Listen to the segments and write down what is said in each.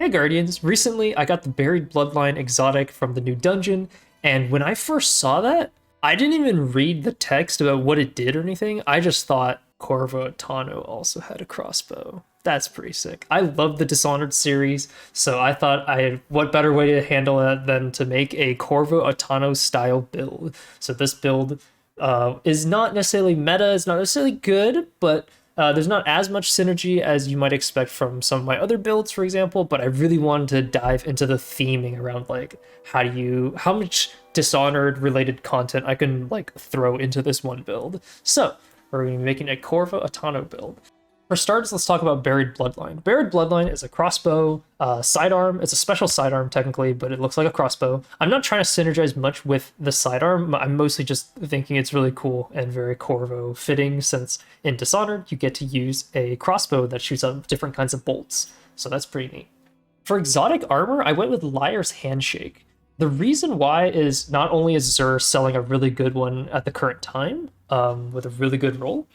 Hey Guardians, recently I got the Buried Bloodline exotic from the new dungeon, and when I first saw that, I didn't even read the text about what it did or anything. I just thought Corvo Attano also had a crossbow. That's pretty sick. I love the Dishonored series, so I thought what better way to handle it than to make a Corvo Attano style build. So this build is not necessarily meta, it's not necessarily good, but there's not as much synergy as you might expect from some of my other builds, for example, but I really wanted to dive into the theming around like how much Dishonored related content I can like throw into this one build. So we're going to be making a Corvo Attano build. For starters, let's talk about Buried Bloodline. Buried Bloodline is a crossbow sidearm. It's a special sidearm technically, but it looks like a crossbow. I'm not trying to synergize much with the sidearm. I'm mostly just thinking it's really cool and very Corvo fitting, since in Dishonored you get to use a crossbow that shoots out different kinds of bolts. So that's pretty neat. For exotic armor, I went with Liar's Handshake. The reason why is not only is Xur selling a really good one at the current time, with a really good roll,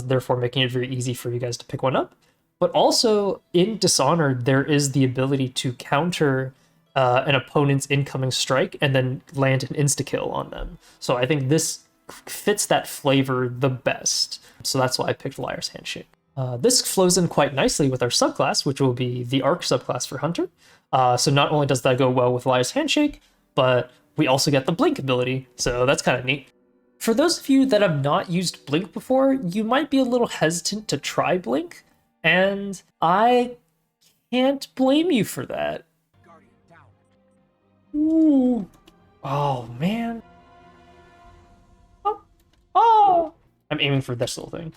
therefore making it very easy for you guys to pick one up. But also in Dishonored, there is the ability to counter an opponent's incoming strike and then land an insta-kill on them. So I think this fits that flavor the best. So that's why I picked Liar's Handshake. This flows in quite nicely with our subclass, which will be the Arc subclass for Hunter. So not only does that go well with Liar's Handshake, but we also get the Blink ability, so that's kind of neat. For those of you that have not used Blink before, you might be a little hesitant to try Blink, and I can't blame you for that. Ooh. Oh, man. Oh. I'm aiming for this little thing.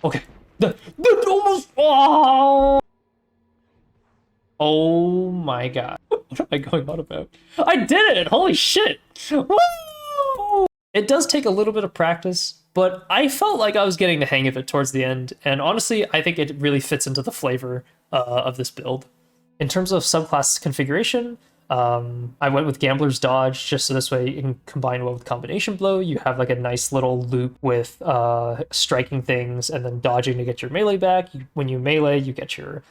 Okay. Almost. Oh. Oh my god. What am I going on about? I did it! Holy shit! Woo! It does take a little bit of practice, but I felt like I was getting the hang of it towards the end, and honestly, I think it really fits into the flavor of this build. In terms of subclass configuration, I went with Gambler's Dodge, just so this way you can combine well with Combination Blow. You have like a nice little loop with striking things and then dodging to get your melee back. When you melee, you get your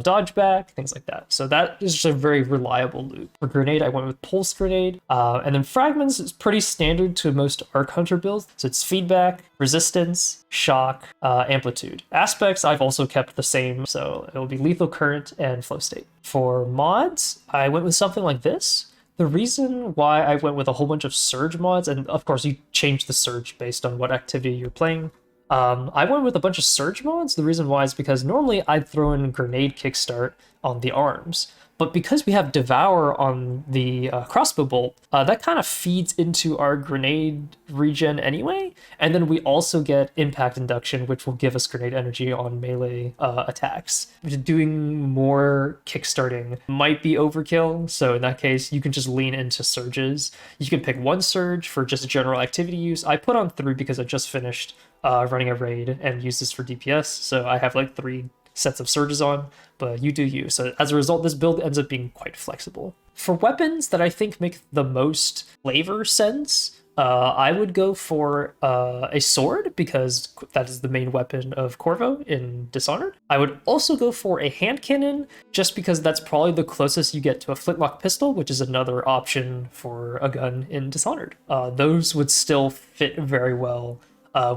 dodge back, things like that. So that is just a very reliable loop. For grenade, I went with Pulse Grenade. And then Fragments is pretty standard to most Arc Hunter builds. So it's feedback, resistance, shock, amplitude. Aspects, I've also kept the same, so it'll be Lethal Current and Flow State. For mods, I went with something like this. The reason why I went with a whole bunch of Surge mods, and of course you change the Surge based on what activity you're playing, I went with a bunch of Surge mods. The reason why is because normally I'd throw in Grenade Kickstart on the arms, but because we have Devour on the crossbow bolt, that kind of feeds into our grenade regen anyway, and then we also get Impact Induction, which will give us grenade energy on melee attacks. Doing more kickstarting might be overkill, so in that case, you can just lean into Surges. You can pick one Surge for just general activity use. I put on 3 because I just finished running a raid and use this for DPS, so I have like 3 sets of Surges on, but you do you. So as a result, this build ends up being quite flexible. For weapons that I think make the most flavor sense, I would go for a sword, because that is the main weapon of Corvo in Dishonored. I would also go for a hand cannon, just because that's probably the closest you get to a flintlock pistol, which is another option for a gun in Dishonored. Those would still fit very well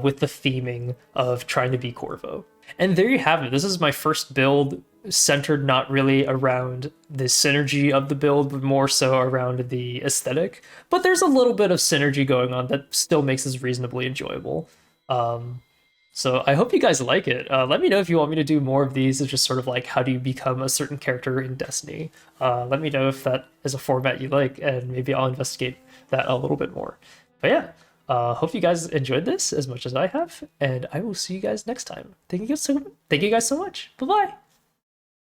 with the theming of trying to be Corvo. And there you have it. This is my first build centered not really around the synergy of the build, but more so around the aesthetic. But there's a little bit of synergy going on that still makes this reasonably enjoyable. So I hope you guys like it. Let me know if you want me to do more of these. It's just sort of like, how do you become a certain character in Destiny? Let me know if that is a format you like, and maybe I'll investigate that a little bit more. But yeah. Hope you guys enjoyed this as much as I have, and I will see you guys next time. Thank you guys so much. Bye-bye.